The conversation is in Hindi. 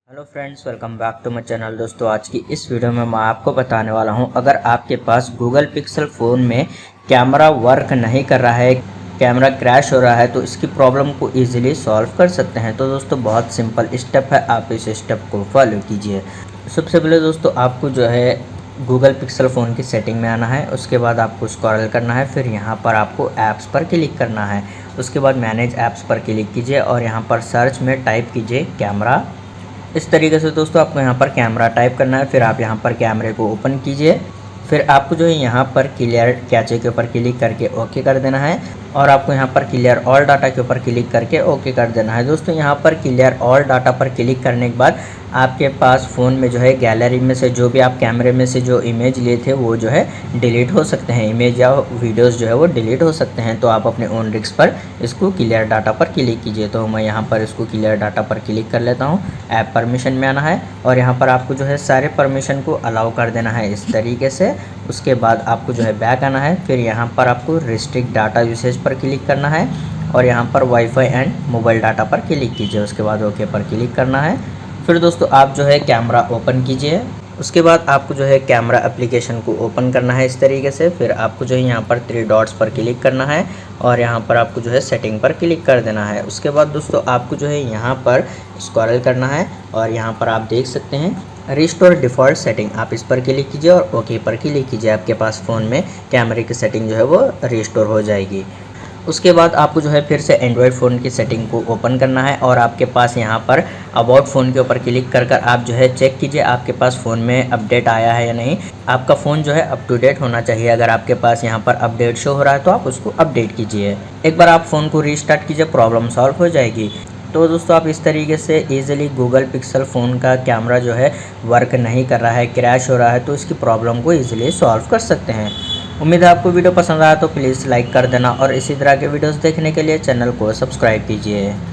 Hello friends, welcome back to my channel. दोस्तों, आज की इस वीडियो में मैं आपको बताने वाला हूं, अगर आपके पास गूगल पिक्सल फ़ोन में कैमरा वर्क नहीं कर रहा है, कैमरा क्रैश हो रहा है, तो इसकी प्रॉब्लम को इजीली सॉल्व कर सकते हैं। तो दोस्तों, बहुत सिंपल स्टेप है, आप इस स्टेप को फॉलो कीजिए। सबसे पहले दोस्तों, आपको जो है गूगल पिक्सल फ़ोन की सेटिंग में आना है। उसके बाद आपको स्क्रॉल करना है, फिर यहाँ पर आपको ऐप्स पर क्लिक करना है। उसके बाद मैनेज ऐप्स पर क्लिक कीजिए और यहाँ पर सर्च में टाइप कीजिए कैमरा। इस तरीके से दोस्तों आपको यहाँ पर कैमरा टाइप करना है, फिर आप यहाँ पर कैमरे को ओपन कीजिए। फिर आपको जो है यहाँ पर क्लियर कैचे के ऊपर क्लिक करके ओके कर देना है और आपको यहाँ पर क्लियर ऑल डाटा के ऊपर क्लिक करके ओके कर देना है। दोस्तों, यहाँ पर क्लियर ऑल डाटा पर क्लिक करने के बाद आपके पास फ़ोन में जो है गैलरी में से जो भी आप कैमरे में से जो इमेज लिए थे वो जो है डिलीट हो सकते हैं, इमेज या वीडियोस जो है वो डिलीट हो सकते हैं। तो आप अपने ओन रिस्क पर इसको क्लियर डाटा पर क्लिक कीजिए। तो मैं यहाँ पर इसको क्लियर डाटा पर क्लिक कर लेता हूँ। ऐप परमिशन में आना है और यहाँ पर आपको जो है सारे परमिशन को अलाउ कर देना है इस तरीके से। उसके बाद आपको जो है बैक आना है, फिर यहाँ पर आपको रिस्ट्रिक्ट डाटा यूसेज पर क्लिक करना है और यहाँ पर वाईफाई एंड मोबाइल डाटा पर क्लिक कीजिए। उसके बाद ओके पर क्लिक करना है। फिर दोस्तों आप जो है कैमरा ओपन कीजिए। उसके बाद आपको जो है कैमरा एप्लीकेशन को ओपन करना है इस तरीके से। फिर आपको जो है यहाँ पर 3 डॉट्स पर क्लिक करना है और यहाँ पर आपको जो है सेटिंग पर क्लिक कर देना है। उसके बाद दोस्तों आपको जो है यहाँ पर स्क्रॉल करना है और यहाँ पर आप देख सकते हैं रिस्टोर डिफ़ॉल्ट सेटिंग, आप इस पर क्लिक कीजिए और ओके पर क्लिक कीजिए। आपके पास फ़ोन में कैमरे की सेटिंग जो है वो रिस्टोर हो जाएगी। उसके बाद आपको जो है फिर से एंड्रॉयड फ़ोन की सेटिंग को ओपन करना है और आपके पास यहाँ पर अबाउट फ़ोन के ऊपर क्लिक कर आप जो है चेक कीजिए आपके पास फ़ोन में अपडेट आया है या नहीं। आपका फ़ोन जो है अप टू डेट होना चाहिए। अगर आपके पास यहाँ पर अपडेट शो हो रहा है तो आप उसको अपडेट कीजिए। एक बार आप फ़ोन को रीस्टार्ट कीजिए, प्रॉब्लम सॉल्व हो जाएगी। तो दोस्तों आप इस तरीके से ईजिली गूगल पिक्सल फ़ोन का कैमरा जो है वर्क नहीं कर रहा है, क्रैश हो रहा है, तो इसकी प्रॉब्लम को ईजिली सॉल्व कर सकते हैं। उम्मीद है आपको वीडियो पसंद आया तो प्लीज़ लाइक कर देना और इसी तरह के वीडियोस देखने के लिए चैनल को सब्सक्राइब कीजिए।